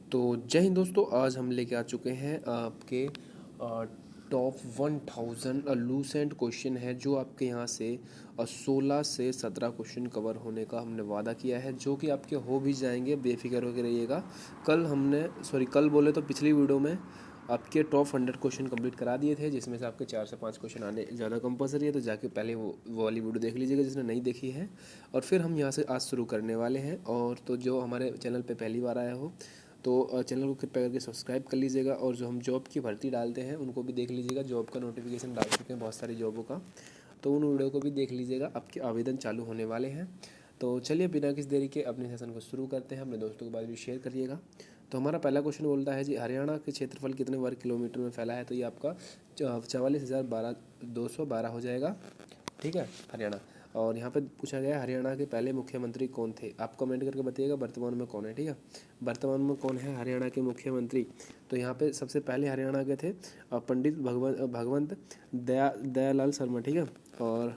तो जय हिंद दोस्तों, आज हम लेके आ चुके हैं आपके टॉप 1000 लूसेंट क्वेश्चन है जो आपके यहाँ से 16 से 17 क्वेश्चन कवर होने का हमने वादा किया है, जो कि आपके हो भी जाएंगे, बेफिक्र होकर रहिएगा। कल बोले तो पिछली वीडियो में आपके टॉप 100 क्वेश्चन कंप्लीट करा दिए थे, जिसमें से आपके 4 से 5 क्वेश्चन आने ज़्यादा कंपलसरी है, तो जाके पहले वो वाली वीडियो देख लीजिएगा जिसने नहीं देखी है। और फिर हम यहाँ से आज शुरू करने वाले हैं। और तो जो हमारे चैनल पे पहली बार आया हो तो चैनल को कृपया करके सब्सक्राइब कर लीजिएगा, और जो हम जॉब की भर्ती डालते हैं उनको भी देख लीजिएगा। जॉब का नोटिफिकेशन डाल चुके हैं बहुत सारी जॉबों का, तो उन वीडियो को भी देख लीजिएगा। आपके आवेदन चालू होने वाले हैं। तो चलिए बिना किसी देरी के अपने सेशन को शुरू करते हैं। अपने दोस्तों के बाद भी शेयर करिएगा। तो हमारा पहला क्वेश्चन बोलता है जी, हरियाणा के क्षेत्रफल कितने वर्ग किलोमीटर में फैला है? तो ये आपका 44,212 हो जाएगा। ठीक है, हरियाणा। और यहाँ पे पूछा गया है हरियाणा के पहले मुख्यमंत्री कौन थे? आप कमेंट करके बताइएगा वर्तमान में कौन है। ठीक है, वर्तमान में कौन है हरियाणा के मुख्यमंत्री? तो यहाँ पे सबसे पहले हरियाणा के थे पंडित भगवंत दयालाल शर्मा। ठीक है, और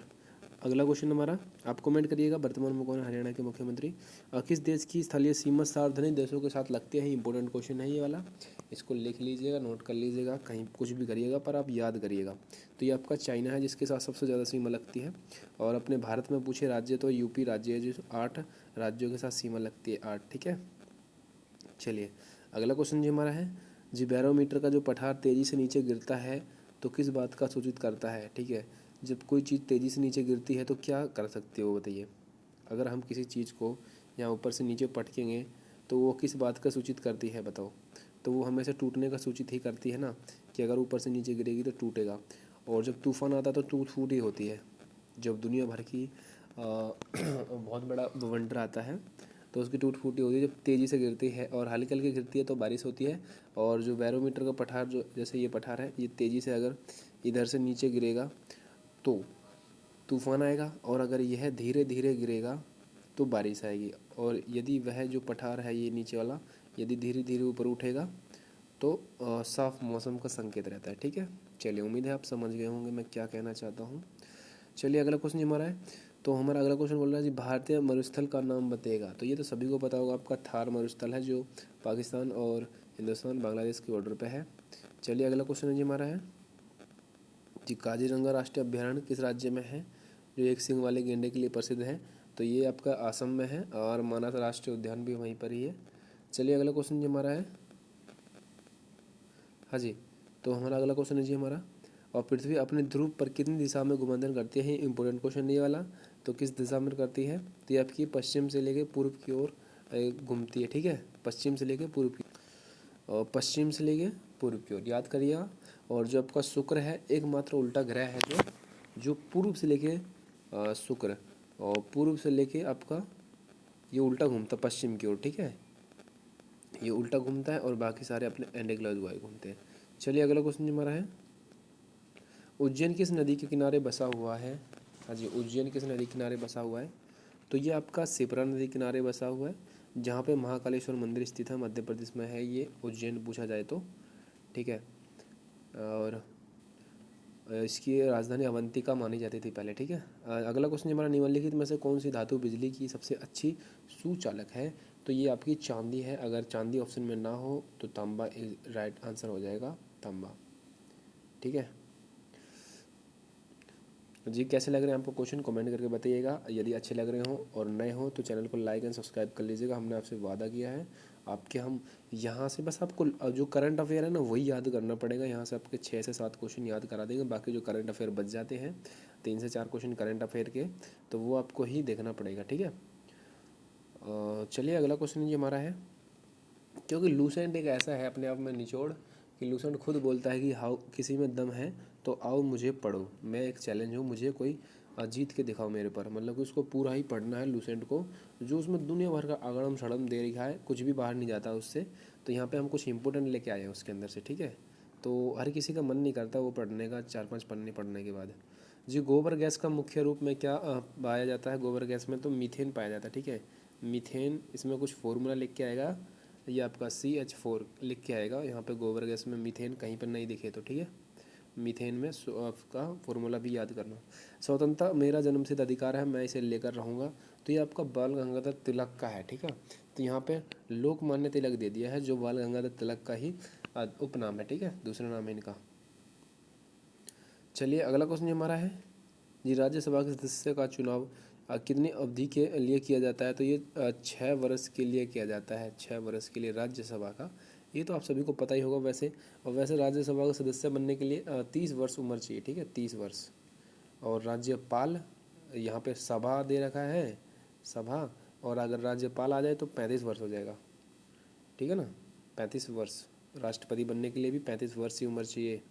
अगला क्वेश्चन हमारा, आप कमेंट करिएगा वर्तमान में कौन है हरियाणा के मुख्यमंत्री। किस देश की स्थलीय सीमा सार्वजनिक देशों के साथ लगती है? इंपॉर्टेंट क्वेश्चन है ये वाला, इसको लिख लीजिएगा, नोट कर लीजिएगा, कहीं कुछ भी करिएगा पर आप याद करिएगा। तो ये आपका चाइना है जिसके साथ सबसे ज़्यादा सीमा लगती है। और अपने भारत में पूछे राज्य तो यूपी राज्य है जो 8 राज्यों के साथ सीमा लगती है, 8। ठीक है, चलिए अगला क्वेश्चन जी हमारा है जी, बैरोमीटर का जो पठार तेज़ी से नीचे गिरता है तो किस बात का सूचित करता है? ठीक है, जब कोई चीज़ तेज़ी से नीचे गिरती है तो क्या कर सकते हो बताइए। अगर हम किसी चीज़ को यहाँ ऊपर से नीचे पटकेंगे तो वो किस बात का सूचित करती है बताओ? तो वो हमेशा टूटने का सूचित ही करती है ना, कि अगर ऊपर से नीचे गिरेगी तो टूटेगा। और जब तूफान आता है तो टूट फूट ही होती है। जब दुनिया भर की बहुत बड़ा बवंडर आता है तो उसकी टूट फूटी होती है। जब तेज़ी से गिरती है और हल्की हल्की गिरती है तो बारिश होती है। और जो बैरोमीटर का पठार, जो जैसे ये पठार है, ये तेज़ी से अगर इधर से नीचे गिरेगा तो तूफान आएगा, और अगर यह धीरे धीरे गिरेगा तो बारिश आएगी। और यदि वह जो पठार है ये नीचे वाला यदि धीरे धीरे ऊपर उठेगा तो साफ मौसम का संकेत रहता है। ठीक है, चलिए उम्मीद है आप समझ गए होंगे मैं क्या कहना चाहता हूँ। चलिए अगला क्वेश्चन हमारा है, तो हमारा अगला क्वेश्चन बोल रहा है जी, भारतीय मरुस्थल का नाम बताइएगा। तो ये तो सभी को पता होगा, आपका थार मरुस्थल है जो पाकिस्तान और हिंदुस्तान बांग्लादेश के बॉर्डर पे है। चलिए अगला क्वेश्चन है जी हमारा है जी, काजीरंगा राष्ट्रीय अभ्यारण्य किस राज्य में है जो एक सींग वाले गेंडे के लिए प्रसिद्ध है? तो ये आपका असम में है, और मानस राष्ट्रीय उद्यान भी वहीं पर ही है। चलिए अगला क्वेश्चन जी हमारा है, हाँ जी, तो हमारा अगला क्वेश्चन है जी हमारा, और पृथ्वी अपने ध्रुव पर कितनी दिशा में घूर्णन करती है? इंपॉर्टेंट क्वेश्चन ये वाला। तो किस दिशा में करती है? तो ये आपकी पश्चिम से लेके पूर्व की ओर घूमती है। ठीक है, पश्चिम से लेके पूर्व की, और पश्चिम से लेके पूर्व की ओर, याद करिएगा। और जो आपका शुक्र है एकमात्र उल्टा ग्रह है जो पूर्व से लेके शुक्र, और पूर्व से लेके आपका ये उल्टा घूमता पश्चिम की ओर। ठीक है, ये उल्टा घूमता है और बाकी सारे अपने एंटी क्लॉकवाइज घूमते हैं। चलिए अगला क्वेश्चन हमारा है, उज्जैन किस नदी के किनारे बसा हुआ है? हाँ जी, उज्जैन किस नदी के किनारे बसा हुआ है? तो ये आपका शिप्रा नदी किनारे बसा हुआ है, जहाँ पे महाकालेश्वर मंदिर स्थित है, मध्य प्रदेश में है ये उज्जैन पूछा जाए तो। ठीक है, और इसकी राजधानी अवंतिका मानी जाती थी पहले। ठीक है, अगला क्वेश्चन हमारा, निम्नलिखित में से कौन सी धातु बिजली की सबसे अच्छी सुचालक है? तो ये आपकी चांदी है। अगर चांदी ऑप्शन में ना हो तो तांबा राइट आंसर हो जाएगा, तांबा। ठीक है जी, कैसे लग रहे हैं आपको क्वेश्चन कमेंट करके बताइएगा। यदि अच्छे लग रहे हो और नए हो तो चैनल को लाइक एंड सब्सक्राइब कर लीजिएगा। हमने आपसे वादा किया है आपके, हम यहाँ से बस आपको जो करंट अफेयर है ना वही याद करना पड़ेगा। यहाँ से आपके 6 से 7 क्वेश्चन याद करा देंगे, बाकी जो करंट अफेयर बच जाते हैं 3 से 4 क्वेश्चन करंट अफेयर के, तो वो आपको ही देखना पड़ेगा। ठीक है, चलिए अगला क्वेश्चन ये हमारा है, क्योंकि लूसेंट एक ऐसा है अपने आप में निचोड़ कि लूसेंट खुद बोलता है कि हाउ किसी में दम है तो आओ मुझे पढ़ो, मैं एक चैलेंज हूँ, मुझे कोई जीत के दिखाओ मेरे पर। मतलब कि उसको पूरा ही पढ़ना है लूसेंट को, जो उसमें दुनिया भर का अगड़म सड़म दे रखा है, कुछ भी बाहर नहीं जाता उससे। तो यहाँ पे हम कुछ इंपॉर्टेंट लेके आए हैं उसके अंदर से। ठीक है, तो हर किसी का मन नहीं करता वो पढ़ने का, 4-5 पन्ने पढ़ने के बाद। जी, गोबर गैस का मुख्य रूप में क्या पाया जाता है? गोबर गैस में तो मीथेन पाया जाता है। ठीक है, मीथेन, इसमें कुछ फॉर्मूला लिख के आएगा, ये आपका CH4 लिख के आएगा यहाँ पे। गोबर गैस में मीथेन कहीं पर नहीं दिखे तो ठीक है, मीथेन में आपका फॉर्मूला भी याद करना। स्वतंत्रता मेरा जन्मसिद्ध अधिकार है, मैं इसे लेकर रहूँगा। तो ये आपका बाल गंगाधर तिलक का है, ठीक है। तो यहाँ पे लोकमान्य तिलक दे दिया है, जो बाल गंगाधर तिलक का ही उपनाम है, ठीक है, दूसरा नाम है इनका। चलिए अगला क्वेश्चन हमारा है जी, राज्यसभा के सदस्य का चुनाव कितनी अवधि के लिए किया जाता है? तो ये 6 वर्ष के लिए किया जाता है, 6 वर्ष के लिए राज्यसभा का। ये तो आप सभी को पता ही होगा वैसे। और वैसे राज्यसभा का सदस्य बनने के लिए 30 वर्ष उम्र चाहिए, ठीक है, 30 वर्ष। और राज्यपाल यहाँ पे सभा दे रखा है, सभा, और अगर राज्यपाल आ जाए तो 35 वर्ष हो जाएगा, ठीक है ना, 35 वर्ष। राष्ट्रपति बनने के लिए भी 35 वर्ष की उम्र चाहिए।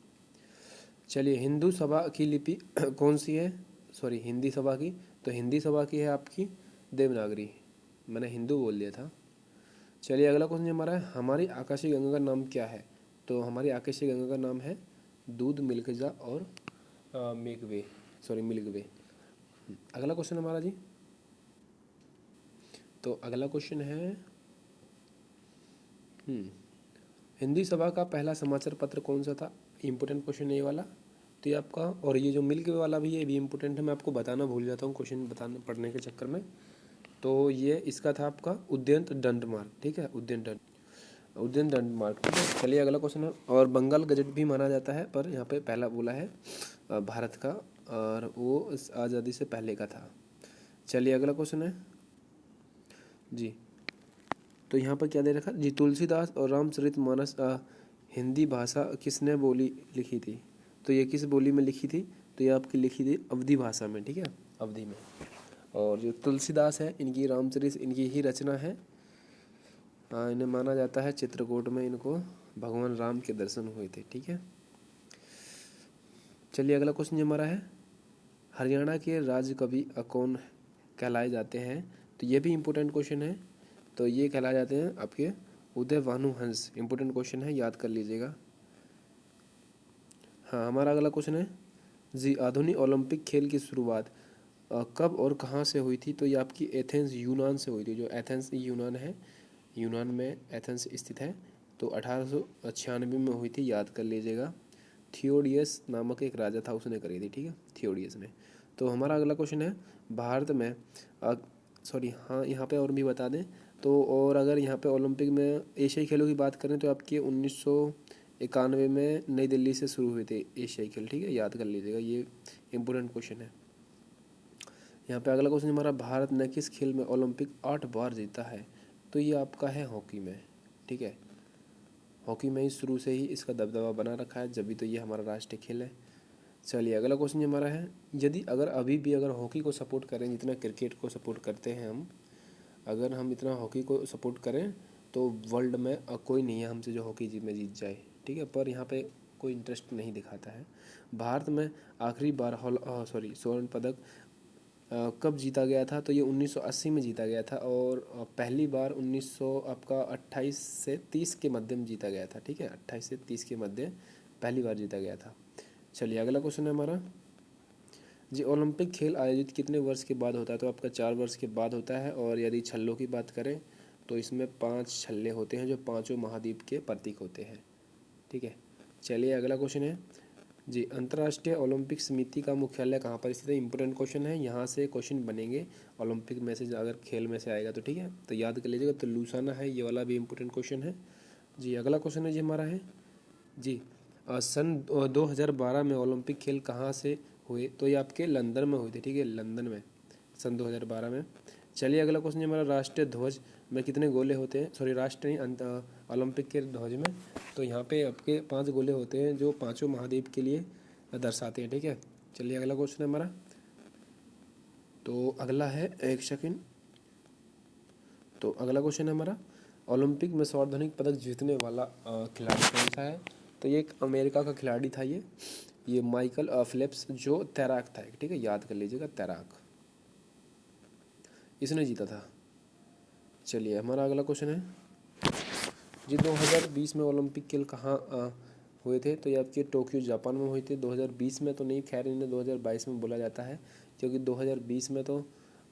चलिए हिंदू सभा की लिपि कौन सी है? सॉरी, हिंदी सभा की, तो हिंदी सभा की है आपकी देवनागरी, मैंने हिंदू बोल दिया था। चलिए अगला क्वेश्चन हमारा है, हमारी आकाशीय गंगा का नाम क्या है? तो हमारी आकाशीय गंगा का नाम है दूध, मिल्कजा और मिल्कवे, सॉरी मिल्कवे। अगला क्वेश्चन हमारा जी, तो अगला क्वेश्चन है हिंदी सभा का पहला समाचार पत्र कौन सा था? इम्पोर्टेंट क्वेश्चन है ये वाला, तो ये आपका, और ये जो मिल्क वे वाला भी है, ये भी इम्पोर्टेंट है, मैं आपको बताना भूल जाता हूँ क्वेश्चन बताने पढ़ने के चक्कर में। तो ये इसका था आपका उद्यंत दंड मार्ग, ठीक है, उद्यंत दंड मार्ग, ठीक है। चलिए अगला क्वेश्चन है, और बंगाल गजट भी माना जाता है, पर यहाँ पे पहला बोला है भारत का, और वो इस आज़ादी से पहले का था। चलिए अगला क्वेश्चन है जी, तो यहाँ पर क्या दे रखा जी, तुलसीदास और रामचरितमानस हिंदी भाषा किसने बोली लिखी थी? तो ये किस बोली में लिखी थी? तो ये आपकी लिखी थी अवधी भाषा में, ठीक है, अवधी में। और जो तुलसीदास है, इनकी रामचरित इनकी ही रचना है। इन्हें माना जाता है चित्रकूट में इनको भगवान राम के दर्शन हुए थे, ठीक है। चलिए अगला क्वेश्चन हमारा है, हरियाणा के राज्य कवि कौन कहलाए जाते हैं? तो ये भी इम्पोर्टेंट क्वेश्चन है। तो ये कहलाए जाते हैं आपके उदय भानु हंस, इम्पोर्टेंट क्वेश्चन है, याद कर लीजिएगा। हाँ, हमारा अगला क्वेश्चन है जी, आधुनिक ओलंपिक खेल की शुरुआत कब और कहाँ से हुई थी? तो ये आपकी एथेंस यूनान से हुई थी, जो एथेंस यूनान है, यूनान में एथेंस स्थित है। तो 1896 में हुई थी, याद कर लीजिएगा। थियोडियस नामक एक राजा था, उसने करी थी, ठीक है, थियोडियस ने। तो हमारा अगला क्वेश्चन है, भारत में सॉरी हाँ, यहाँ पे और भी बता दें तो, और अगर यहाँ पे ओलंपिक में एशियाई खेलों की बात करें तो आपकी 1991 में नई दिल्ली से शुरू हुए थे एशियाई खेल, ठीक है, याद कर लीजिएगा, ये इम्पोर्टेंट क्वेश्चन है। यहाँ पे अगला क्वेश्चन हमारा, भारत ने किस खेल में ओलंपिक 8 बार जीता है? तो ये आपका है हॉकी में, ठीक है, हॉकी में ही शुरू से ही इसका दबदबा बना रखा है, जब भी तो ये हमारा राष्ट्रीय खेल है। चलिए अगला क्वेश्चन हमारा है, यदि अगर अभी भी अगर हॉकी को सपोर्ट करें जितना क्रिकेट को सपोर्ट करते हैं हम, अगर हम इतना हॉकी को सपोर्ट करें तो वर्ल्ड में कोई नहीं है हमसे जो हॉकी में जीत जाए, ठीक है, पर यहाँ पे कोई इंटरेस्ट नहीं दिखाता है। भारत में आखिरी बार स्वर्ण पदक कब जीता गया था? तो ये 1980 में जीता गया था, और पहली बार 1928 से 30 के मध्य में जीता गया था, ठीक है, 28 से 30 के मध्य पहली बार जीता गया था। चलिए अगला क्वेश्चन है हमारा जी, ओलंपिक खेल आयोजित कितने वर्ष के बाद होता है? तो आपका 4 वर्ष के बाद होता है। और यदि छल्लों की बात करें तो इसमें 5 छल्ले होते हैं, जो पांचों महाद्वीप के प्रतीक होते हैं, ठीक है। चलिए अगला क्वेश्चन है जी, अंतर्राष्ट्रीय ओलंपिक समिति का मुख्यालय कहाँ पर स्थित है? इंपॉर्टेंट क्वेश्चन है, यहाँ से क्वेश्चन बनेंगे ओलंपिक में से, अगर खेल में से आएगा तो, ठीक है, तो याद कर लीजिएगा। तो लुसाना है, ये वाला भी इंपॉर्टेंट क्वेश्चन है जी। अगला क्वेश्चन है जी हमारा है जी, सन 2012 में ओलंपिक खेल कहाँ से हुए? तो ये आपके लंदन में हुए थे, ठीक है, लंदन में सन 2012 में। चलिए अगला क्वेश्चन हमारा, राष्ट्रीय ध्वज में कितने गोले होते हैं? सॉरी, राष्ट्रीय ओलंपिक के ध्वज में, तो यहाँ पे आपके 5 गोले होते हैं, जो पांचों महाद्वीप के लिए दर्शाते हैं, ठीक है। चलिए अगला क्वेश्चन है हमारा, तो अगला है, एक सेकंड, तो अगला क्वेश्चन है हमारा, ओलंपिक में सर्वाधिक पदक जीतने वाला खिलाड़ी कौन सा है? तो ये एक अमेरिका का खिलाड़ी था, ये माइकल फिलिप्स, जो तैराक था, ठीक है, याद कर लीजिएगा, तैराक, इसने जीता था। चलिए हमारा अगला क्वेश्चन है जी, 2020 में ओलंपिक खेल कहाँ हुए थे? तो ये आपके टोक्यो जापान में हुए थे 2020 में, तो नहीं, खैर इन्हें 2022 में बोला जाता है, क्योंकि 2020 में तो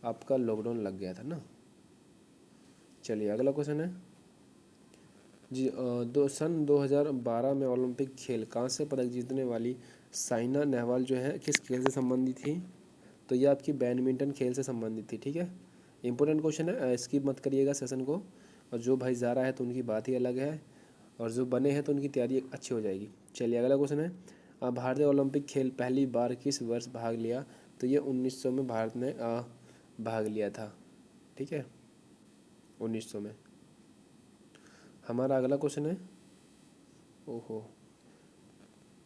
आपका लॉकडाउन लग गया था ना। चलिए अगला क्वेश्चन है जी, सन 2012 में ओलंपिक खेल कांस्य पदक जीतने वाली साइना नेहवाल जो है किस खेल से संबंधित थी? तो ये आपकी बैडमिंटन खेल से संबंधित थी, ठीक है, इंपॉर्टेंट क्वेश्चन है, स्किप मत करिएगा सेशन को। और जो भाई जा रहा है तो उनकी बात ही अलग है, और जो बने हैं तो उनकी तैयारी अच्छी हो जाएगी। चलिए अगला क्वेश्चन है, भारतीय ओलंपिक खेल पहली बार किस वर्ष भाग लिया? तो ये 1900 में भारत ने भाग लिया था, ठीक है, 1900 में। हमारा अगला क्वेश्चन है, ओहो,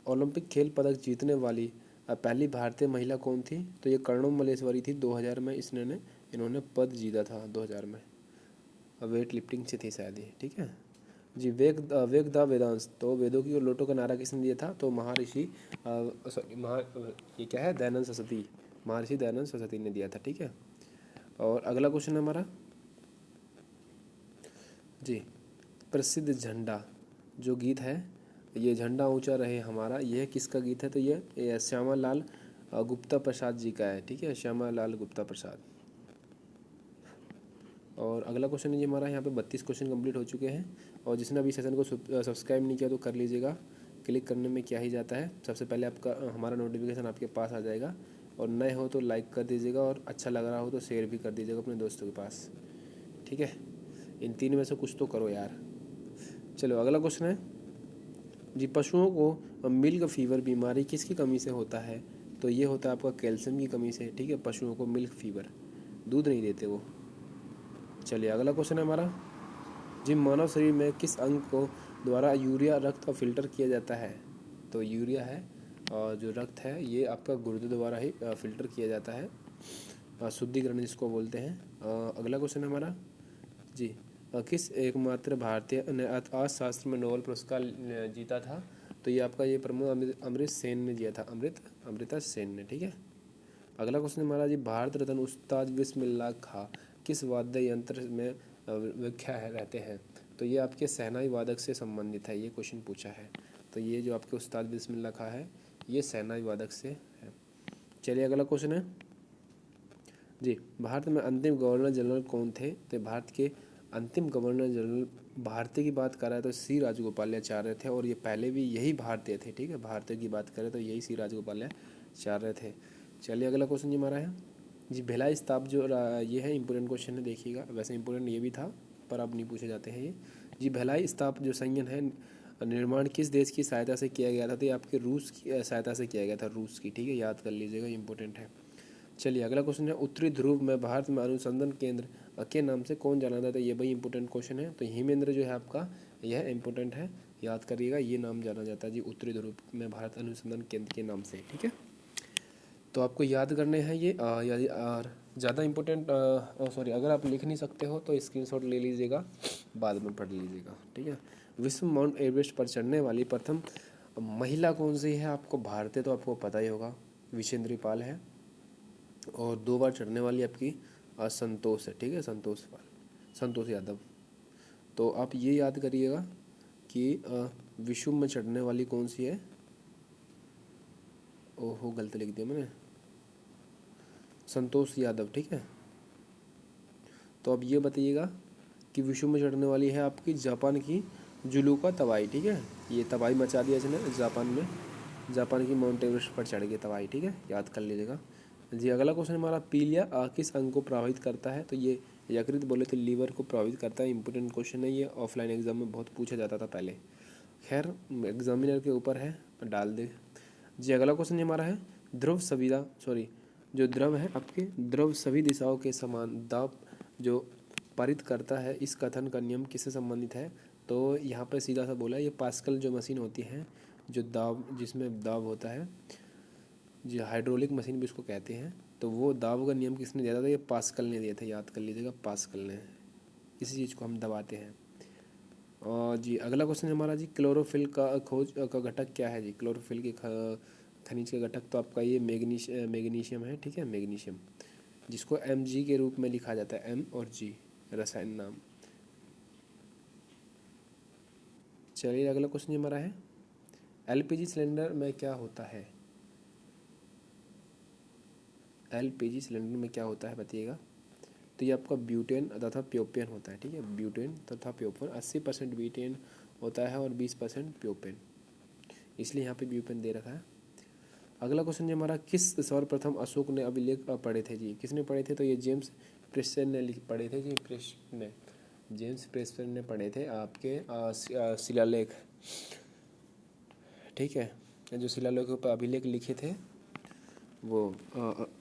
ओलंपिक खेल पदक जीतने वाली पहली भारतीय महिला कौन थी? तो ये कर्णम मल्लेश्वरी थी, 2000 में इन्होंने पद जीता था 2000 में, वेट लिफ्टिंग से थी शायद ये, ठीक है जी। वेग द वेदांस, तो वेदों की और लोटों का नारा किसने दिया था? तो महर्षि ये क्या है, दयानंद सरस्वती, महर्षि दयानंद सरस्वती ने दिया था, ठीक है। और अगला क्वेश्चन है हमारा जी, प्रसिद्ध झंडा जो गीत है, ये झंडा ऊंचा रहे हमारा, यह किसका गीत है? तो ये श्यामा लाल गुप्ता प्रसाद जी का है, ठीक है, श्यामा लाल गुप्ता प्रसाद। और अगला क्वेश्चन है जी हमारा, यहाँ पे 32 क्वेश्चन कंप्लीट हो चुके हैं। और जिसने अभी सेशन को सब्सक्राइब नहीं किया तो कर लीजिएगा। क्लिक करने में क्या ही जाता है, सबसे पहले आपका हमारा नोटिफिकेशन आपके पास आ जाएगा। और नए हो तो लाइक कर दीजिएगा, और अच्छा लग रहा हो तो शेयर भी कर दीजिएगा अपने दोस्तों के पास, ठीक है। इन 3 में से कुछ तो करो यार। चलो अगला क्वेश्चन है जी, पशुओं को मिल्क फीवर बीमारी किसकी कमी से होता है? तो ये होता है आपका कैल्शियम की कमी से, ठीक है। पशुओं को मिल्क फीवर, दूध नहीं देते वो। चलिए अगला क्वेश्चन है हमारा जी, मानव शरीर में किस अंग को द्वारा यूरिया रक्त का फिल्टर किया जाता है? तो यूरिया है, और जो रक्त है ये आपका गुर्दे द्वारा ही फिल्टर किया जाता है, शुद्धिकरण जिसको बोलते हैं। अगला क्वेश्चन है हमारा जी, किस एकमात्र भारतीय ने अर्थशास्त्र में नोबेल पुरस्कार जीता था? तो ये आपका ये प्रमोद अमृत सेन ने दिया था, अमृता सेन ने, ठीक है। अगला क्वेश्चन हमारा जी, भारत रत्न उस्ताद बिस्मिल्लाह खां किस वाद्य यंत्र में विख्यात रहते हैं? तो ये आपके शहनाई वादक से संबंधित है, ये क्वेश्चन पूछा है। तो ये जो आपके उस्ताद बिस्मिल्लाह खां है, ये शहनाई वादक से है। चलिए अगला क्वेश्चन है जी, भारत में अंतिम गवर्नर जनरल कौन थे? तो भारत के अंतिम गवर्नर जनरल भारतीय की बात कर रहा है तो सी राजगोपालाचार्य थे, और ये पहले भी यही भारतीय थे, ठीक है। भारतीय की बात करें तो यही सी राजगोपालाचार्य थे। चलिए अगला क्वेश्चन जी हमारा है जी, भिलाई स्ताप जो ये है इंपॉर्टेंट क्वेश्चन है, देखिएगा। वैसे इंपॉर्टेंट ये भी था पर अब नहीं पूछे जाते हैं ये जी। भिलाई स्ताप जो संयंत्र है निर्माण किस देश की सहायता से किया गया था? तो ये आपके रूस की सहायता से किया गया था, रूस की, ठीक है, याद कर लीजिएगा, इंपॉर्टेंट है। चलिए अगला क्वेश्चन है, उत्तरी ध्रुव में भारत में अनुसंधान केंद्र के नाम से कौन जाना जाता है? ये भाई इंपॉर्टेंट क्वेश्चन है। तो हिमेंद्र जो है आपका, यह इंपॉर्टेंट है, याद करिएगा, ये नाम जाना जाता है जी उत्तरी ध्रुव में भारत अनुसंधान केंद्र के नाम से, ठीक है। तो आपको याद करने हैं ये, यदि ज़्यादा इंपॉर्टेंट सॉरी, अगर आप लिख नहीं सकते हो तो स्क्रीनशॉट ले लीजिएगा, बाद में पढ़ लीजिएगा, ठीक है। विश्व माउंट एवरेस्ट पर चढ़ने वाली प्रथम महिला कौन सी है? आपको भारतीय तो आपको पता ही होगा, विशेंद्री पाल है। और 2 बार चढ़ने वाली आपकी संतोष है, ठीक है, संतोष यादव। तो आप ये याद करिएगा कि विश्व में चढ़ने वाली कौन सी है। ओहो गलत लिख दिया मैंने, संतोष यादव, ठीक है। तो अब ये बताइएगा कि विश्व में चढ़ने वाली है आपकी जापान की जुलूका तबाई, ठीक है। ये तबाही मचा दिया इसने जापान में, जापान की माउंट एवरेस्ट पर चढ़ गई तबाही, ठीक है, याद कर लीजिएगा जी। अगला क्वेश्चन हमारा, पीलिया किस अंग को प्रभावित करता है? तो ये यकृत बोले तो लीवर को प्रभावित करता है, इंपॉर्टेंट क्वेश्चन है ये, ऑफलाइन एग्जाम में बहुत पूछा जाता था पहले। खैर एग्जामिनर के ऊपर है, डाल दे जी। अगला क्वेश्चन हमारा है, ध्रुव सविदा सॉरी जो द्रव है आपके, द्रव सभी दिशाओं के समान दाब जो पारित करता है, इस कथन का नियम किससे संबंधित है? तो यहाँ पे सीधा सा बोला, ये पास्कल जो मशीन होती है, जो दाब, जिसमें दाब होता है जी, हाइड्रोलिक मशीन भी उसको कहते हैं। तो वो दाब का नियम किसने दिया था? तो ये पास्कल ने दिया था, याद कर लीजिएगा, पास्कल ने। इसी चीज़ को हम दबाते हैं। और जी अगला क्वेश्चन हमारा जी, क्लोरोफिल का खोज का घटक क्या है जी? क्लोरोफिल के खनिज का घटक तो आपका ये मैग्नीशियम है, ठीक है, मैग्नीशियम, जिसको Mg के रूप में लिखा जाता है, M और G रसायन नाम। चलिए अगला क्वेश्चन हमारा है, LPG सिलेंडर में क्या होता है? LPG सिलेंडर में क्या होता है बताइएगा। तो ये आपका ब्यूटेन तथा प्रोपेन होता है, ठीक है, ब्यूटेन तथा प्रोपेन। 80% ब्यूटेन होता है और 20% प्रोपेन, इसलिए यहाँ पे ब्यूटेन दे रखा है। अगला क्वेश्चन जो हमारा, किस सर्वप्रथम अशोक ने अभिलेख पढ़े थे जी? किसने पढ़े थे? तो ये जेम्स प्रेस्टन ने पढ़े थे जी, प्रेस्टन ने, जेम्स प्रेस्टन ने पढ़े थे आपके शिलालेख, ठीक है, जो शिलालेखों पर अभिलेख लिखे थे वो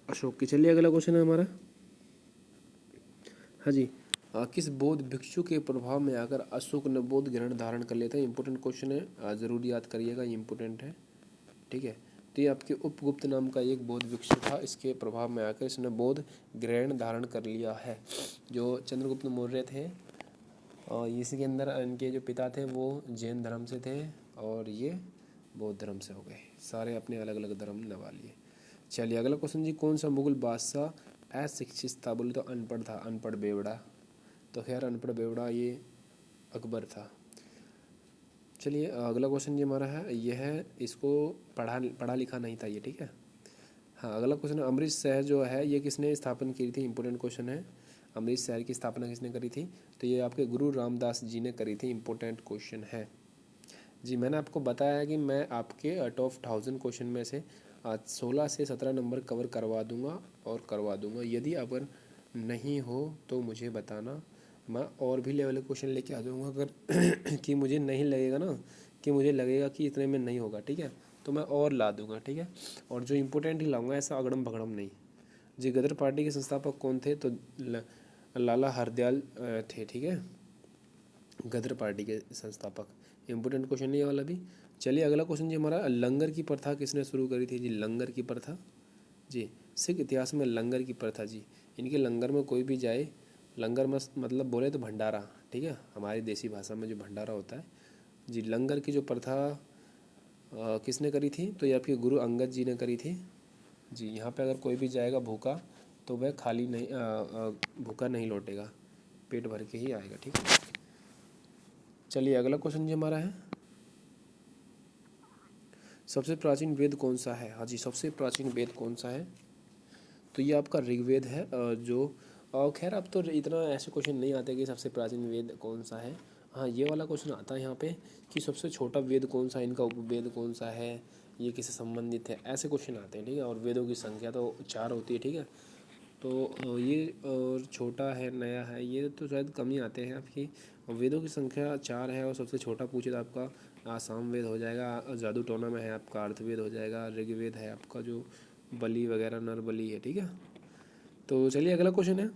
अशोक की। चलिए अगला क्वेश्चन है हमारा, हाँ जी, किस बौद्ध भिक्षु के प्रभाव में आकर अशोक ने बौद्ध ग्रहण धारण कर लिया था। इंपॉर्टेंट क्वेश्चन है, ज़रूर याद करिएगा, ये इंपॉर्टेंट है, ठीक है। तो ये आपके उपगुप्त नाम का एक बौद्ध भिक्षु था, इसके प्रभाव में आकर इसने बौद्ध ग्रहण धारण कर लिया है। जो चंद्रगुप्त मौर्य थे और इसके अंदर इनके जो पिता थे वो जैन धर्म से थे और ये बौद्ध धर्म से हो गए, सारे अपने अलग अलग धर्म निभा लिए। चलिए अगला क्वेश्चन जी, कौन सा मुगल बादशाह अशिक्षित था। बोले तो अनपढ़ था, अनपढ़ बेवड़ा, तो खैर अनपढ़ बेवड़ा ये अकबर था। चलिए अगला क्वेश्चन ये हमारा है, यह है, इसको पढ़ा लिखा नहीं था ये, ठीक है। हाँ अगला क्वेश्चन है, अमृत शहर जो है ये किसने स्थापन की थी। इंपॉर्टेंट क्वेश्चन है, अमृत शहर की स्थापना किसने करी थी। तो ये आपके गुरु रामदास जी ने करी थी। इंपॉर्टेंट क्वेश्चन है जी। मैंने आपको बताया है कि मैं आपके टॉप 1000 क्वेश्चन में से 16 से 17 नंबर कवर करवा दूंगा और करवा दूंगा। यदि अगर नहीं हो तो मुझे बताना, मैं और भी लेवल के क्वेश्चन लेके आ जाऊँगा। अगर कि मुझे नहीं लगेगा ना, कि मुझे लगेगा कि इतने में नहीं होगा, ठीक है, तो मैं और ला दूंगा, ठीक है। और जो इम्पोर्टेंट ही लाऊंगा, ऐसा अगड़म भगड़म नहीं जी। गदर पार्टी के संस्थापक कौन थे। तो लाला हरदयाल थे, ठीक है, गदर पार्टी के संस्थापक। इम्पोर्टेंट क्वेश्चन ये वाला भी। चलिए अगला क्वेश्चन जी हमारा, लंगर की प्रथा किसने शुरू करी थी जी। लंगर की प्रथा जी, सिख इतिहास में लंगर की प्रथा जी, इनके लंगर में कोई भी जाए, लंगर में मतलब बोले तो भंडारा, ठीक है, हमारी देसी भाषा में जो भंडारा होता है जी, लंगर की जो प्रथा किसने करी थी। तो ये आपके गुरु अंगद जी ने करी थी जी। यहाँ पे अगर कोई भी जाएगा भूखा तो वह खाली नहीं भूखा नहीं लौटेगा, पेट भर के ही आएगा, ठीक है। चलिए अगला क्वेश्चन जी हमारा है, सबसे प्राचीन वेद कौन सा है। हाँ जी, सबसे प्राचीन वेद कौन सा है। तो ये आपका ऋग्वेद है, जो खैर अब तो इतना ऐसे क्वेश्चन नहीं आते कि सबसे प्राचीन वेद कौन सा है। हाँ ये वाला क्वेश्चन आता है यहाँ पे कि सबसे छोटा वेद कौन सा है, इनका उपवेद कौन सा है, ये किससे संबंधित है, ऐसे क्वेश्चन आते हैं, ठीक है। और वेदों की संख्या तो 4 होती है, ठीक है। तो ये और छोटा है, नया है, ये तो शायद कम ही आते हैं आपकी। वेदों की संख्या 4 है और सबसे छोटा पूछे तो आपका साम वेद हो जाएगा, जादू टोना में है आपका अर्थवेद हो जाएगा, ऋग्वेद है आपका जो बलि वगैरह नर बलि है, ठीक है। तो चलिए अगला क्वेश्चन है,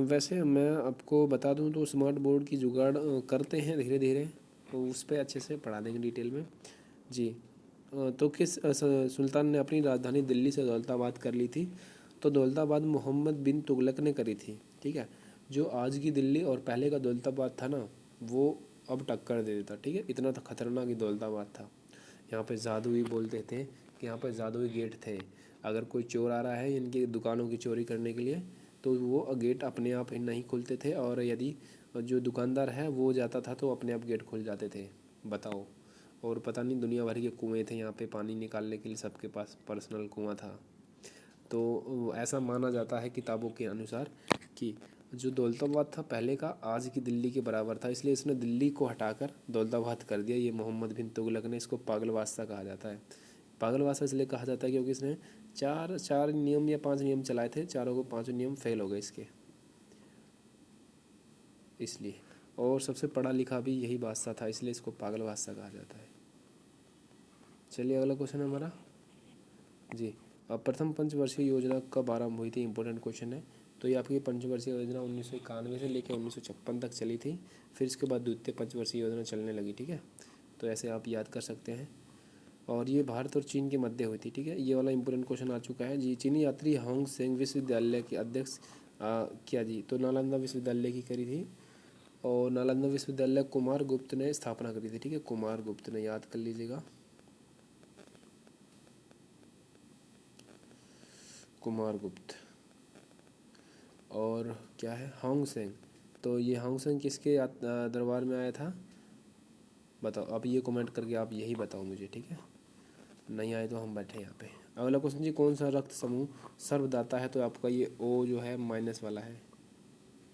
वैसे मैं आपको बता दूं तो स्मार्ट बोर्ड की जुगाड़ करते हैं धीरे धीरे, तो उस पर अच्छे से पढ़ा देंगे डिटेल में जी। तो किस सुल्तान ने अपनी राजधानी दिल्ली से दौलताबाद कर ली थी। तो दौलताबाद मोहम्मद बिन तुगलक ने करी थी, ठीक है। जो आज की दिल्ली और पहले का दौलताबाद था ना, वो अब टक्कर दे देता, ठीक है, इतना तो खतरनाक ही दौलताबाद था। यहाँ पे जादुई बोलते थे कि यहाँ पर जादुई गेट थे, अगर कोई चोर आ रहा है इनकी दुकानों की चोरी करने के लिए तो वो गेट अपने आप नहीं खुलते थे, और यदि जो दुकानदार है वो जाता था तो अपने आप गेट खुल जाते थे, बताओ। और पता नहीं दुनिया भर के कुएँ थे यहाँ पे पानी निकालने के लिए, सबके पास पर्सनल कुआँ था। तो ऐसा माना जाता है किताबों के अनुसार कि जो दौलताबाद था पहले का आज की दिल्ली के बराबर था, इसलिए इसने दिल्ली को हटाकर दौलताबाद कर दिया। ये मोहम्मद बिन तुगलक ने, इसको पागल बादशाह कहा जाता है। पागल बादशाह इसलिए कहा जाता है क्योंकि इसने चार नियम या 5 नियम चलाए थे, चारों को 5 नियम फेल हो गए इसके, इसलिए। और सबसे पढ़ा लिखा भी यही बादशाह था, इसलिए इसको पागल बादशाह कहा जाता है। चलिए अगला क्वेश्चन है हमारा जी, अब प्रथम पंचवर्षीय योजना कब आरंभ हुई थी। इंपॉर्टेंट क्वेश्चन है। तो ये आपकी पंचवर्षीय योजना 1991 से लेकर 1956 तक चली थी, फिर इसके बाद द्वितीय पंचवर्षीय योजना चलने लगी, ठीक है। तो ऐसे आप याद कर सकते हैं। और ये भारत और चीन के मध्य हुई थी, ठीक है। ये वाला इंपॉर्टेंट क्वेश्चन आ चुका है जी। चीनी यात्री हांग सेंग विश्वविद्यालय के अध्यक्ष क्या जी। तो नालंदा विश्वविद्यालय की करी थी, और नालंदा विश्वविद्यालय कुमार गुप्त ने स्थापना करी थी, ठीक है, कुमार गुप्त ने, याद कर लीजिएगा, कुमार गुप्त। और क्या है, हांग सेंग। तो ये हांग सेंग किसके दरबार में आया था, बताओ। अब ये कमेंट करके आप यही बताओ मुझे, ठीक है, नहीं आए तो हम बैठे यहाँ पे। अगला क्वेश्चन जी, कौन सा रक्त समूह सर्वदाता है। तो आपका ये ओ जो है माइनस वाला है,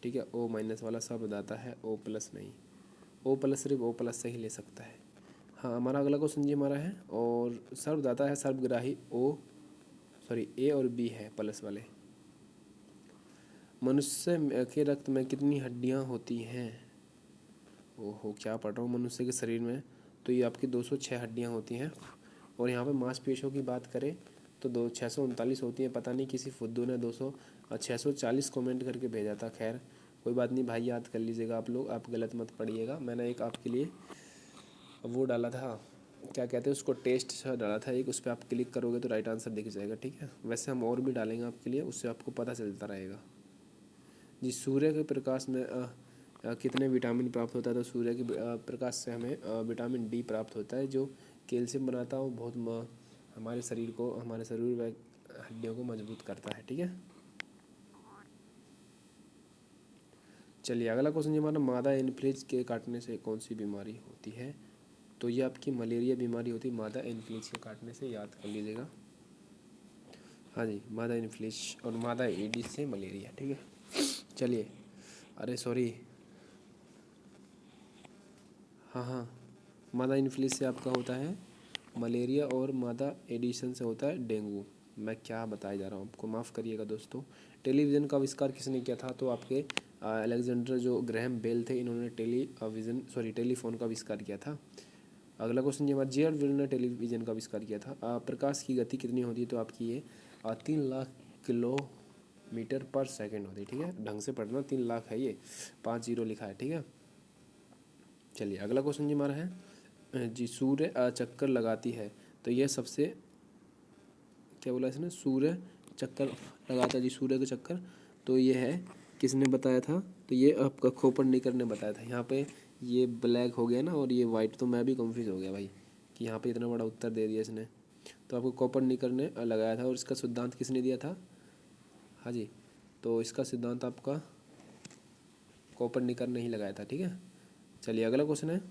ठीक है, ओ माइनस वाला सर्वदाता है, ओ प्लस नहीं। ओ प्लस सिर्फ ओ प्लस से ही ले सकता है। हाँ हमारा अगला क्वेश्चन जी हमारा है, और सर्वदाता है सर्वग्राही ओ, सॉरी ए और बी है प्लस वाले। मनुष्य के रक्त में कितनी हड्डियां होती हैं? ओहो, क्या पढ़ रहा हूँ। मनुष्य के शरीर में तो ये आपकी 206 हड्डियां होती हैं। और यहाँ पे मांसपेशियों की बात करें तो 639 होती हैं। पता नहीं किसी फुद्दू ने 640 कमेंट करके भेजा था। खैर कोई बात नहीं भाई, याद कर लीजिएगा आप लोग, आप गलत मत पढ़िएगा। मैंने एक आपके लिए वो डाला था, क्या कहते हैं उसको, टेस्ट सा डाला था एक, उस पर आप क्लिक करोगे तो राइट आंसर दिख जाएगा। ठीक है, वैसे हम और भी डालेंगे आपके लिए, उससे आपको पता चलता रहेगा। जी, सूर्य के प्रकाश में कितने विटामिन प्राप्त होता है? तो सूर्य के प्रकाश से हमें विटामिन डी प्राप्त होता है, जो कैल्शियम बनाता है, वो बहुत हमारे शरीर को, हमारे शरीर व हड्डियों को मजबूत करता है। ठीक है, चलिए अगला क्वेश्चन हमारा, मादा एनफ्लूएंजा के काटने से कौन सी बीमारी होती है? तो ये आपकी मलेरिया बीमारी होती है मादा एनफ्लूएंजा के काटने से, याद कर लीजिएगा। हाँ जी, मादा एनफ्लूएंजा और मादा एडिस से मलेरिया। ठीक है, चलिए, अरे सॉरी, हाँ हाँ, मादा इन्फ्लुएंजा से आपका होता है मलेरिया और मादा एडिशन से होता है डेंगू। मैं क्या बताया जा रहा हूँ आपको, माफ़ करिएगा दोस्तों। टेलीविज़न का आविष्कार किसने किया था? तो आपके अलेक्जेंडर जो ग्रैहम बेल थे, इन्होंने टेलीफोन का आविष्कार किया था। अगला क्वेश्चन ये हमारा, जेआर विल ने टेलीविज़न का आविष्कार किया था। प्रकाश की गति कितनी होती है? तो आपकी ये 3 लाख किलोमीटर पर सेकेंड होती है। ठीक है, ढंग से पढ़ना, 3 लाख है ये, 5 जीरो लिखा है। ठीक है, चलिए अगला क्वेश्चन जी हमारा है जी, सूर्य चक्कर लगाती है तो यह सबसे, क्या बोला इसने, सूर्य चक्कर लगाता है जी, सूर्य का चक्कर। तो ये है, किसने बताया था? तो ये आपका खोपरनिकर ने बताया था। यहाँ पे ये ब्लैक हो गया ना और ये वाइट, तो मैं भी कंफ्यूज हो गया भाई कि यहाँ पे इतना बड़ा उत्तर दे दिया इसने। तो आपको खोपरनिकर ने लगाया था। और इसका सिद्धांत किसने दिया था? हाँ जी, तो इसका सिद्धांत आपका खोपरनिकर ने ही लगाया था। ठीक है, चलिए अगला क्वेश्चन है,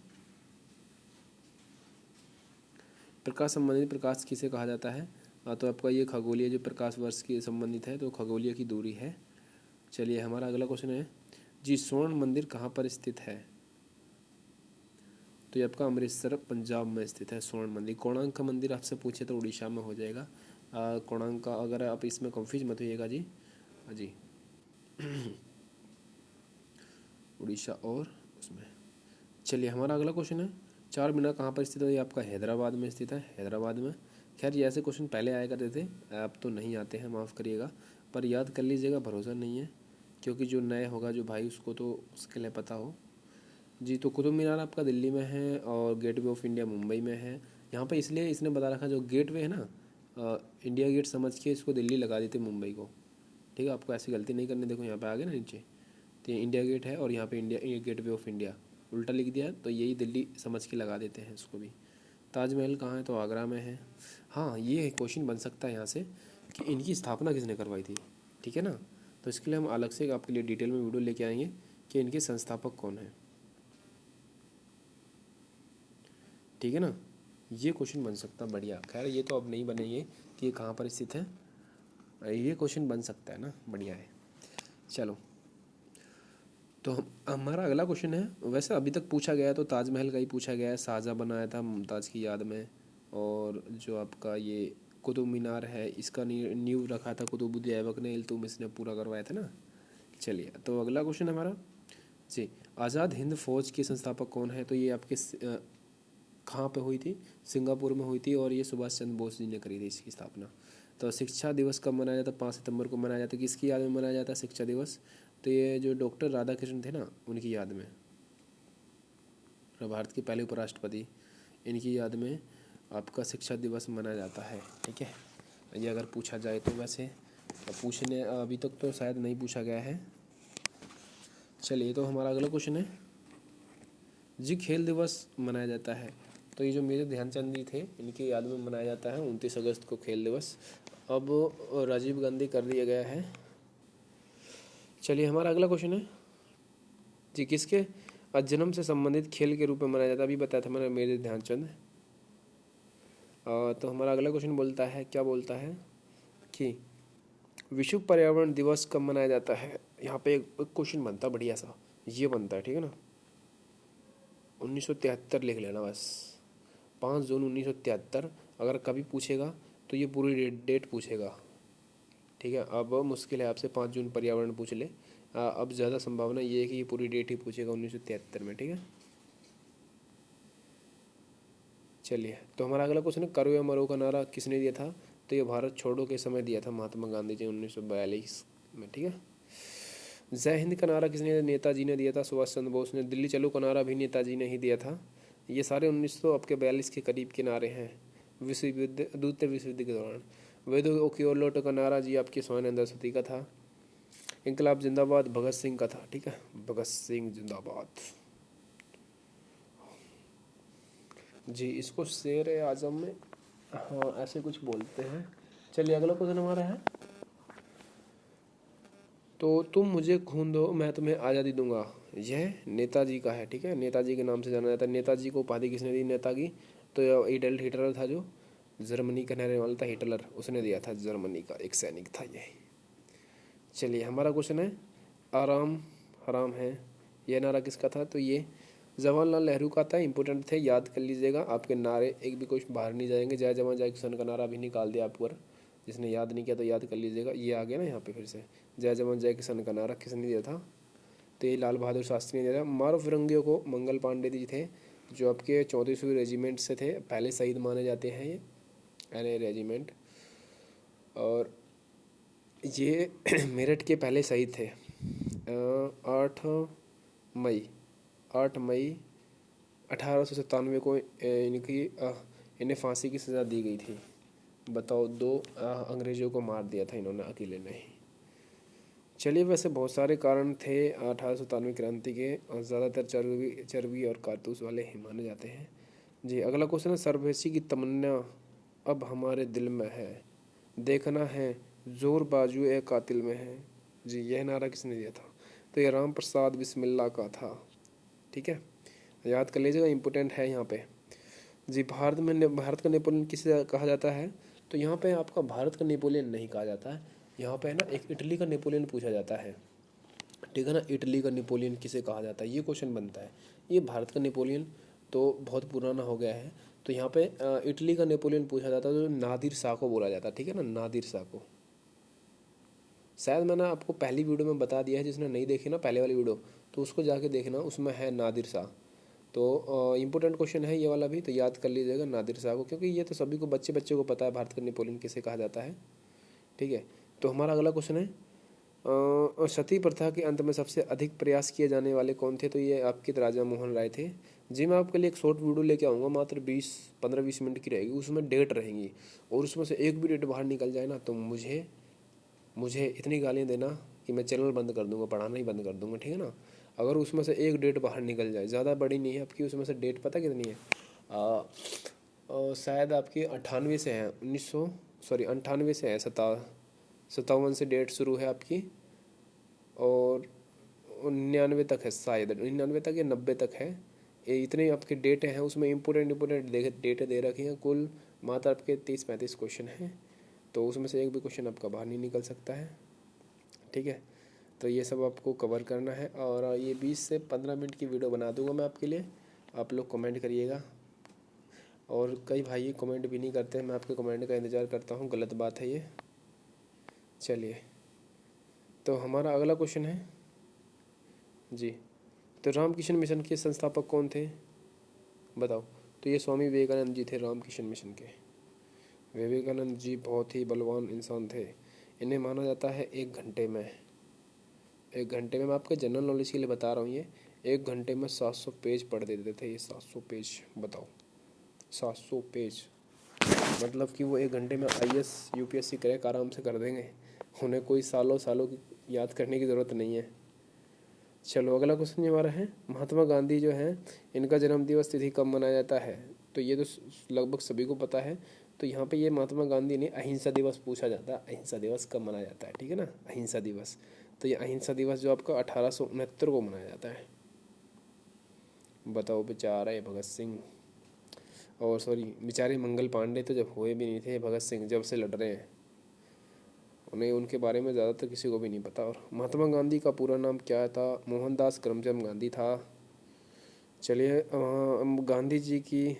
प्रकाश संबंधित प्रकाश किसे कहा जाता है? तो आपका ये खगोलीय जो प्रकाश वर्ष के संबंधित है, तो खगोलीय की दूरी है। चलिए हमारा अगला क्वेश्चन है जी, स्वर्ण मंदिर कहाँ पर स्थित है? तो ये आपका अमृतसर पंजाब में स्थित है स्वर्ण मंदिर। कोणार्क का मंदिर आपसे पूछे तो उड़ीसा में हो जाएगा। कोणार्क का, अगर आप इसमें कंफ्यूज मत होइएगा जी। हाँ जी, उड़ीसा और उसमें। चलिए हमारा अगला क्वेश्चन है, चार मीनार कहाँ पर स्थित है? ये आपका हैदराबाद में स्थित है, हैदराबाद में। खैर ये ऐसे क्वेश्चन पहले आया करते थे, अब तो नहीं आते हैं, माफ़ करिएगा, पर याद कर लीजिएगा, भरोसा नहीं है, क्योंकि जो नए होगा जो भाई, उसको तो उसके लिए पता हो जी। तो कुतुब मीनार आपका दिल्ली में है और गेटवे ऑफ इंडिया मुंबई में है। यहाँ पे इसलिए इसने बता रखा, जो गेटवे है ना, इंडिया गेट समझ के इसको दिल्ली लगा देते मुंबई को। ठीक है, आपको ऐसी गलती नहीं करनी। देखो यहाँ पे आ गए ना नीचे, तो ये इंडिया गेट है और यहाँ पे इंडिया, ये गेटवे ऑफ इंडिया उल्टा लिख दिया, तो यही दिल्ली समझ के लगा देते हैं इसको भी। ताजमहल कहाँ है? तो आगरा में है। हाँ, ये क्वेश्चन बन सकता है यहाँ से कि इनकी स्थापना किसने करवाई थी। ठीक है ना, तो इसके लिए हम अलग से आपके लिए डिटेल में वीडियो लेके आएंगे कि इनके संस्थापक कौन है। ठीक है ना, ये क्वेश्चन बन सकता है बढ़िया। खैर ये तो अब नहीं बनेंगे कि ये कहाँ पर स्थित है, ये क्वेश्चन बन सकता है ना, बढ़िया है। चलो, तो हमारा अगला क्वेश्चन है, वैसे अभी तक पूछा गया है तो ताजमहल का ही पूछा गया है, शाहजहाँ बनाया था मुमताज़ की याद में। और जो आपका ये कुतुब मीनार है, इसका नींव रखा था कुतुबुद्दीन ऐबक ने, इल्तुतमिश ने पूरा करवाया था ना। चलिए, तो अगला क्वेश्चन हमारा जी, आज़ाद हिंद फौज के संस्थापक कौन है? तो ये आपके कहाँ पे हुई थी? सिंगापुर में हुई थी, और ये सुभाष चंद्र बोस जी ने करी थी इसकी स्थापना। तो शिक्षा दिवस कब मनाया जाता है? 5 सितंबर को मनाया जाता है। किसकी याद में मनाया जाता है शिक्षा दिवस? तो ये जो डॉक्टर राधाकृष्ण थे ना, उनकी याद में, भारत के पहले उपराष्ट्रपति, इनकी याद में आपका शिक्षा दिवस मनाया जाता है। ठीक है, ये अगर पूछा जाए तो, वैसे पूछने अभी तक तो शायद नहीं पूछा गया है। चलिए, तो हमारा अगला क्वेश्चन है जी, खेल दिवस मनाया जाता है। तो ये जो मेजर ध्यानचंद जी थे, इनकी याद में मनाया जाता है 29 अगस्त को खेल दिवस। अब राजीव गांधी कर दिया गया है। चलिए हमारा अगला क्वेश्चन है जी, किसके जन्म से संबंधित खेल के रूप में मनाया जाता है? अभी बताया था मैंने, मेजर ध्यानचंद। तो हमारा अगला क्वेश्चन बोलता है, क्या बोलता है कि विश्व पर्यावरण दिवस कब मनाया जाता है? यहाँ पे एक क्वेश्चन बनता है बढ़िया सा, ये बनता है, ठीक है ना, 1973 लिख लेना बस, 5 जून 1973। अगर कभी पूछेगा तो ये पूरी डेट पूछेगा। ठीक है। अब मुश्किल है आपसे 5 जून पर्यावरण पूछ ले। अब ज़्यादा संभावना ये है कि ये पूरी डेट ही पूछेगा 1973 में, ठीक है। चलिए, तो हमारा अगला क्वेश्चन है, करो या मरो का नारा किसने दिया था? तो ये भारत छोड़ो के समय दिया था महात्मा गांधी जी 1942 में, ठीक है। जय हिंद का नारा किसने दिया? नेताजी ने दिया था, सुभाष चंद्र बोस ने। दिल्ली चलो का नारा भी नेताजी ने ही दिया था। ये सारे 1942 के करीब के नारे हैं, विश्व युद्ध, द्वितीय विश्व युद्ध के दौरान। वेदों की ओर लौटो का नारा जी आपके स्वानंद सरस्वती का था। इनकलाब जिंदाबाद भगत सिंह का था, ठीक है, भगत सिंह जिंदाबाद जी। इसको शेर ए आजम में, हाँ ऐसे कुछ बोलते हैं। चलिए, अगला क्वेश्चन हमारा है, तो तुम मुझे खून दो मैं तुम्हें आज़ादी दूंगा। यह नेताजी का है, ठीक है, नेताजी के नाम से जाना जाता है। नेताजी को उपाधि किसने दी? नेताजी तो एडल्ट हिटलर था, जो जर्मनी का रहने वाला था, हिटलर, उसने दिया था, जर्मनी का एक सैनिक था ये। चलिए, हमारा क्वेश्चन है, आराम हराम है, यह नारा किसका था? तो ये जवाहरलाल नेहरू का था। इंपॉर्टेंट थे, याद कर लीजिएगा, आपके नारे एक भी कुछ बाहर नहीं जाएंगे। जय जवान जय किसान का नारा भी निकाल दिया आप पर, जिसने याद नहीं किया तो याद कर लीजिएगा। ये आ गया ना यहाँ पे फिर से, जय जवान जय किसान का नारा किसने दिया था? तो ये लाल बहादुर शास्त्री ने दिया था। मारो फिरंगियों को मंगल पांडे जी थे, जो आपके 34वीं रेजिमेंट से थे, पहले शहीद माने जाते हैं ये एनए रेजिमेंट। और ये मेरठ के पहले शहीद थे। 8 मई 1897 को इन्हें फांसी की सज़ा दी गई थी। बताओ, 2 अंग्रेज़ों को मार दिया था इन्होंने अकेले ने ही। चलिए, वैसे बहुत सारे कारण थे 1897 क्रांति के, और ज़्यादातर चर्बी और कारतूस वाले ही माने जाते हैं जी। अगला क्वेश्चन है, सर्वभूषी की तमन्ना अब हमारे दिल में है, देखना है जोर बाजू ए कातिल में है जी। यह नारा किसने दिया था? तो ये राम प्रसाद बिस्मिल्ला का था, ठीक है, याद कर लीजिएगा, इम्पोर्टेंट है यहाँ पे जी। भारत का नेपोलियन किसे कहा जाता है? तो यहाँ पे आपका भारत का नेपोलियन नहीं कहा जाता है, यहाँ पे है ना एक इटली का नेपोलियन पूछा जाता है, ठीक है ना। इटली का नेपोलियन किसे कहा जाता है, ये क्वेश्चन बनता है। ये भारत का नेपोलियन तो बहुत पुराना हो गया है, तो यहाँ पे इटली का नेपोलियन पूछा जाता है, जो नादिर शाह को बोला जाता है, ठीक है ना, नादिर शाह को। शायद मैंने आपको पहली वीडियो में बता दिया है, जिसने नहीं देखी ना पहले वाली वीडियो, तो उसको जाके देखना, उसमें है नादिर शाह। तो इम्पोर्टेंट क्वेश्चन है ये वाला भी, तो याद कर लीजिएगा नादिर शाह को, क्योंकि ये तो सभी को बच्चे को पता है भारत का नेपोलियन किसे कहा जाता है, ठीक है। तो हमारा अगला क्वेश्चन है, सती प्रथा के अंत में सबसे अधिक प्रयास किए जाने वाले कौन थे? तो ये आपके राजा मोहन राय थे जी। मैं आपके लिए एक शॉर्ट वीडियो लेके आऊँगा, मात्र 15-20 मिनट की रहेगी, उसमें डेट रहेंगी, और उसमें से एक भी डेट बाहर निकल जाए ना, तो मुझे इतनी गालियाँ देना कि मैं चैनल बंद कर दूंगा, पढ़ाना ही बंद कर दूंगा, ठीक है ना। अगर उसमें से एक डेट बाहर निकल जाए, ज़्यादा बड़ी नहीं है आपकी, उसमें से डेट पता कितनी है? शायद आपकी 98 से है, 98 से है, 57 से डेट शुरू है आपकी, और 99 तक है, शायद 99 तक या 90 तक है। ये इतने आपके डेट हैं, उसमें इम्पोर्टेंट डेट दे रखी हैं। कुल मात्र आपके 30-35 क्वेश्चन हैं, तो उसमें से एक भी क्वेश्चन आपका बाहर नहीं निकल सकता है, ठीक है। तो ये सब आपको कवर करना है, और ये 20 से 15 मिनट की वीडियो बना दूंगा मैं आपके लिए, आप लोग कमेंट करिएगा। और कई भाई कमेंट भी नहीं करते हैं, मैं आपके कमेंट का इंतज़ार करता हूँ, गलत बात है ये। चलिए, तो हमारा अगला क्वेश्चन है जी, तो रामकृष्ण मिशन के संस्थापक कौन थे? बताओ। तो ये स्वामी विवेकानंद जी थे, रामकृष्ण मिशन के। विवेकानंद जी बहुत ही बलवान इंसान थे, इन्हें माना जाता है 1 घंटे में मैं आपके जनरल नॉलेज के लिए बता रहा हूँ, ये 1 घंटे में 700 पेज पढ़ देते थे। ये 700 पेज, बताओ, 700 पेज, मतलब कि वो 1 घंटे में IAS UPSC क्रैक आराम से कर देंगे, उन्हें कोई सालों की याद करने की ज़रूरत नहीं है। चलो, अगला क्वेश्चन हमारा है, महात्मा गांधी जो हैं, इनका जन्म दिवस तिथि कब मनाया जाता है? तो ये तो लगभग सभी को पता है। तो यहाँ पे ये महात्मा गांधी ने अहिंसा दिवस पूछा जाता है, अहिंसा दिवस कब मनाया जाता है, ठीक है ना, अहिंसा दिवस। तो ये अहिंसा दिवस जो आपका 1869 को मनाया जाता है। बताओ, बेचारे भगत सिंह, और सॉरी बेचारे मंगल पांडे तो जब हुए भी नहीं थे, भगत सिंह जब से लड़ रहे हैं, उन्हें उनके बारे में ज़्यादातर किसी को भी नहीं पता। और महात्मा गांधी का पूरा नाम क्या था? मोहनदास करमचंद गांधी था। चलिए, गांधी जी की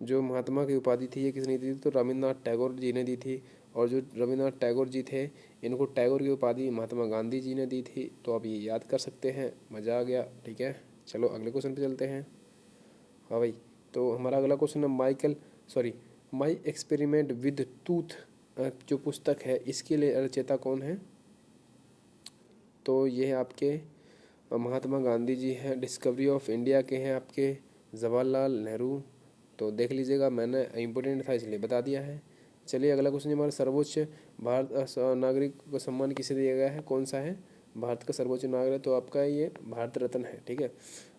जो महात्मा की उपाधि थी, ये किसने दी थी? तो रविंद्रनाथ टैगोर जी ने दी थी। और जो रविंद्रनाथ टैगोर जी थे, इनको टैगोर की उपाधि महात्मा गांधी जी ने दी थी। तो आप ये याद कर सकते हैं। मज़ा आ गया, ठीक है। चलो अगले क्वेश्चन पे चलते हैं। हाँ भाई, तो हमारा अगला क्वेश्चन है माई एक्सपेरिमेंट विद टूथ, जो पुस्तक है इसके लिए रचयिता कौन है? तो ये है आपके महात्मा गांधी जी हैं। डिस्कवरी ऑफ इंडिया के हैं आपके जवाहरलाल नेहरू। तो देख लीजिएगा, मैंने इम्पोर्टेंट था इसलिए बता दिया है। चलिए अगला क्वेश्चन, हमारा सर्वोच्च भारत नागरिक को सम्मान किसे दिया गया है, कौन सा है भारत का सर्वोच्च नागरिक? तो आपका ये भारत रत्न है, ठीक है।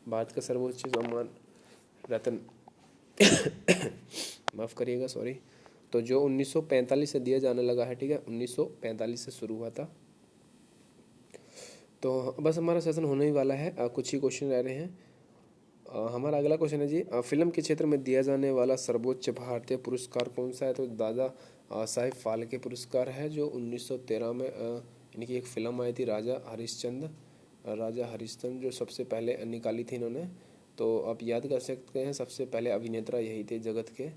भारत का सर्वोच्च सम्मान रत्न माफ़ करिएगा, सॉरी। तो जो 1945 से दिया जाने लगा है, ठीक है, 1945 से शुरू हुआ था। तो बस हमारा सेशन होने ही वाला है, कुछ ही क्वेश्चन रह रहे हैं। हमारा अगला क्वेश्चन है जी, फिल्म के क्षेत्र में दिया जाने वाला सर्वोच्च भारतीय पुरस्कार कौन सा है? तो दादा साहिब फाल्के पुरस्कार है, जो 1913 में इनकी एक फिल्म आई थी राजा हरिश्चंद्र, जो सबसे पहले निकाली थी इन्होंने। तो आप याद कर सकते हैं, सबसे पहले अभिनेता यही थे जगत के।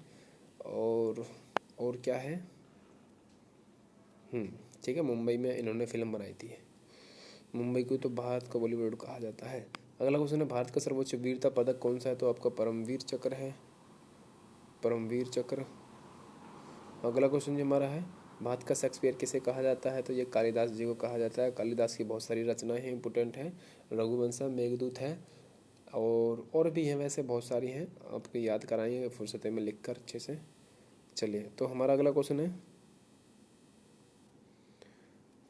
और क्या है, ठीक है, मुंबई में इन्होंने फिल्म बनाई थी। मुंबई को तो भारत का बॉलीवुड कहा जाता है। अगला क्वेश्चन है, भारत का सर्वोच्च वीरता पदक कौन सा है? तो आपका परमवीर चक्र है, परमवीर चक्र। अगला क्वेश्चन जो हमारा है, भारत का शेक्सपियर किसे कहा जाता है? तो ये कालिदास जी को कहा जाता है। कालिदास की बहुत सारी रचनाएं हैं, इंपोर्टेंट है। रघुवंशम, मेघदूत है, और भी हैं, वैसे बहुत सारी हैं, आपको याद कराएंगे फुर्सत में लिख कर अच्छे से। चलिए, तो हमारा अगला क्वेश्चन है,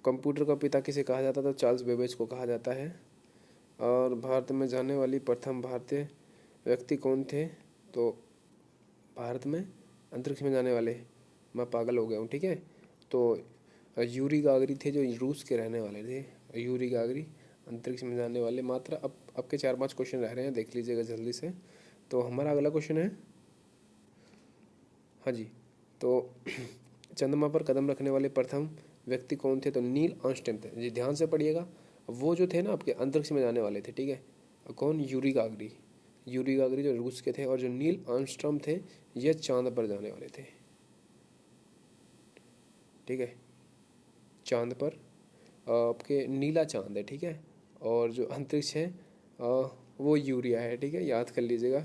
कंप्यूटर का पिता किसे कहा जाता था? तो चार्ल्स बेबेज को कहा जाता है। और भारत में जाने वाली प्रथम भारतीय व्यक्ति कौन थे? तो भारत में अंतरिक्ष में जाने वाले, मैं पागल हो गया हूँ, ठीक है। तो यूरी गागरी थे, जो रूस के रहने वाले थे। यूरी गागरी अंतरिक्ष में जाने वाले। मात्र अब आपके 4-5 क्वेश्चन रह रहे हैं, देख लीजिएगा जल्दी से। तो हमारा अगला क्वेश्चन है, हाँ जी, तो चंद्रमा पर कदम रखने वाले प्रथम व्यक्ति कौन थे? तो नील आर्मस्ट्रांग थे जी, ध्यान से पढ़िएगा। वो जो थे ना आपके अंतरिक्ष में जाने वाले थे, ठीक है। कौन? यूरी गागरी जो रूस के थे। और जो नील आर्मस्ट्रांग थे, ये चांद पर जाने वाले थे, ठीक है। चांद पर आपके नीला चांद है, ठीक है। और जो अंतरिक्ष है वो यूरिया है, ठीक है, याद कर लीजिएगा।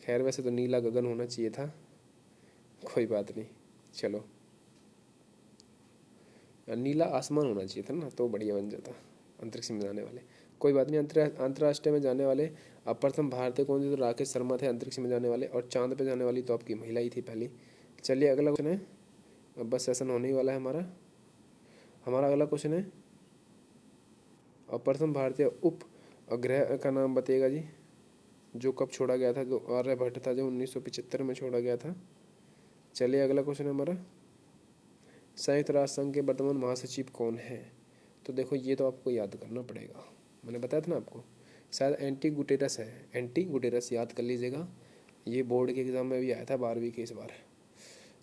खैर वैसे तो नीला गगन होना चाहिए था, कोई बात नहीं। चलो, नीला आसमान होना चाहिए था ना, तो बढ़िया बन जाता अंतरिक्ष में जाने वाले। कोई बात नहीं। अंतर्राष्ट्रीय में जाने वाले अब प्रथम भारतीय कौन थे? तो राकेश शर्मा थे अंतरिक्ष में जाने वाले। और चांद पे जाने वाली तो आपकी महिला ही थी पहली। चलिए अगला क्वेश्चन है, अब बस सेशन होने ही वाला है हमारा। हमारा अगला क्वेश्चन है, प्रथम भारतीय उपग्रह का नाम बताइएगा जी, जो कब छोड़ा गया था? जो आर्यभट्ट था, जो 1975 में छोड़ा गया था। चलिए अगला क्वेश्चन है हमारा, संयुक्त राष्ट्र संघ के वर्तमान महासचिव कौन है? तो देखो, ये तो आपको याद करना पड़ेगा, मैंने बताया था ना आपको, शायद एंटी गुटेरस है। एंटी गुटेरस याद कर लीजिएगा, ये बोर्ड के एग्जाम में भी आया था 12वीं के इस बार।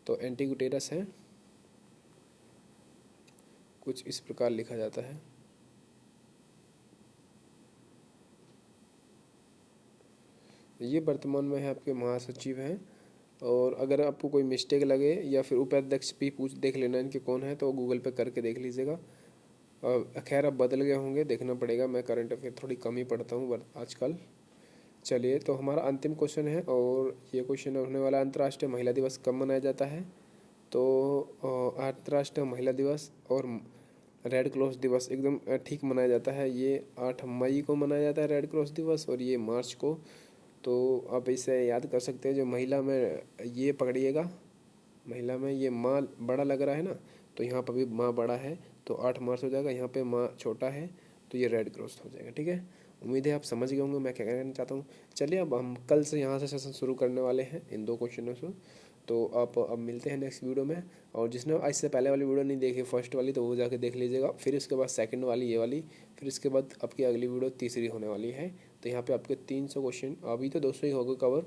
तो एंटी गुटेरस है, कुछ इस प्रकार लिखा जाता है। ये वर्तमान में है आपके महासचिव हैं। और अगर आपको कोई मिस्टेक लगे या फिर उपाध्यक्ष भी देख लेना इनके कौन है, तो गूगल पे करके देख लीजिएगा। खैर अब बदल गए होंगे, देखना पड़ेगा। मैं करंट अफेयर थोड़ी कम ही पढ़ता हूँ आजकल। चलिए, तो हमारा अंतिम क्वेश्चन है, और ये क्वेश्चन होने वाला, अंतर्राष्ट्रीय महिला दिवस कब मनाया जाता है? तो अंतर्राष्ट्रीय महिला दिवस और रेड क्रॉस दिवस एकदम ठीक मनाया जाता है। ये 8 मई को मनाया जाता है रेड क्रॉस दिवस, और ये मार्च को। तो आप इसे याद कर सकते हैं। जो महिला में ये पकड़िएगा, महिला में ये माँ बड़ा लग रहा है ना, तो यहाँ पर भी माँ बड़ा है, तो 8 मार्च हो जाएगा। यहाँ पे माँ छोटा है, तो ये रेड क्रॉस हो जाएगा, ठीक है। उम्मीद है आप समझ गए होंगे मैं क्या कहना चाहता हूँ। चलिए, अब हम कल से यहाँ से सेशन शुरू करने वाले हैं इन 2 क्वेश्चनों से। तो आप अब मिलते हैं नेक्स्ट वीडियो में। और जिसने इससे पहले वाली वीडियो नहीं देखी, फर्स्ट वाली, तो वो जाके देख लीजिएगा। फिर इसके बाद सेकंड वाली, ये वाली, फिर इसके बाद आपकी अगली वीडियो तीसरी होने वाली है। तो यहाँ पे आपके 300 क्वेश्चन, अभी तो 200 ही होगा कवर,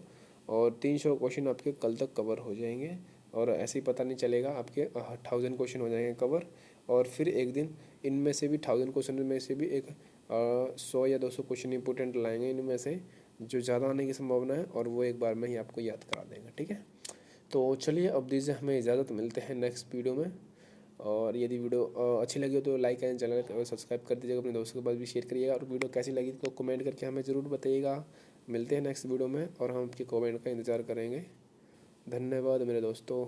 और 300 क्वेश्चन आपके कल तक कवर हो जाएंगे। और ऐसे ही पता नहीं चलेगा, आपके 1000 क्वेश्चन हो जाएंगे कवर। और फिर एक दिन इनमें से भी 1000 क्वेश्चन में से भी एक 100 या 200 क्वेश्चन इंपॉर्टेंट लाएंगे इनमें से, जो ज़्यादा आने की संभावना है, और वो एक बार में ही आपको याद करा देंगे, ठीक है। तो चलिए अब दीजिए हमें इजाज़त, मिलते हैं नेक्स्ट वीडियो में। और यदि वीडियो अच्छी लगी हो तो लाइक एंड चैनल को सब्सक्राइब कर दीजिएगा, अपने दोस्तों के पास भी शेयर करिएगा, और वीडियो कैसी लगी तो कमेंट करके हमें ज़रूर बताइएगा। मिलते हैं नेक्स्ट वीडियो में और हम आपके कमेंट का इंतज़ार करेंगे। धन्यवाद मेरे दोस्तों।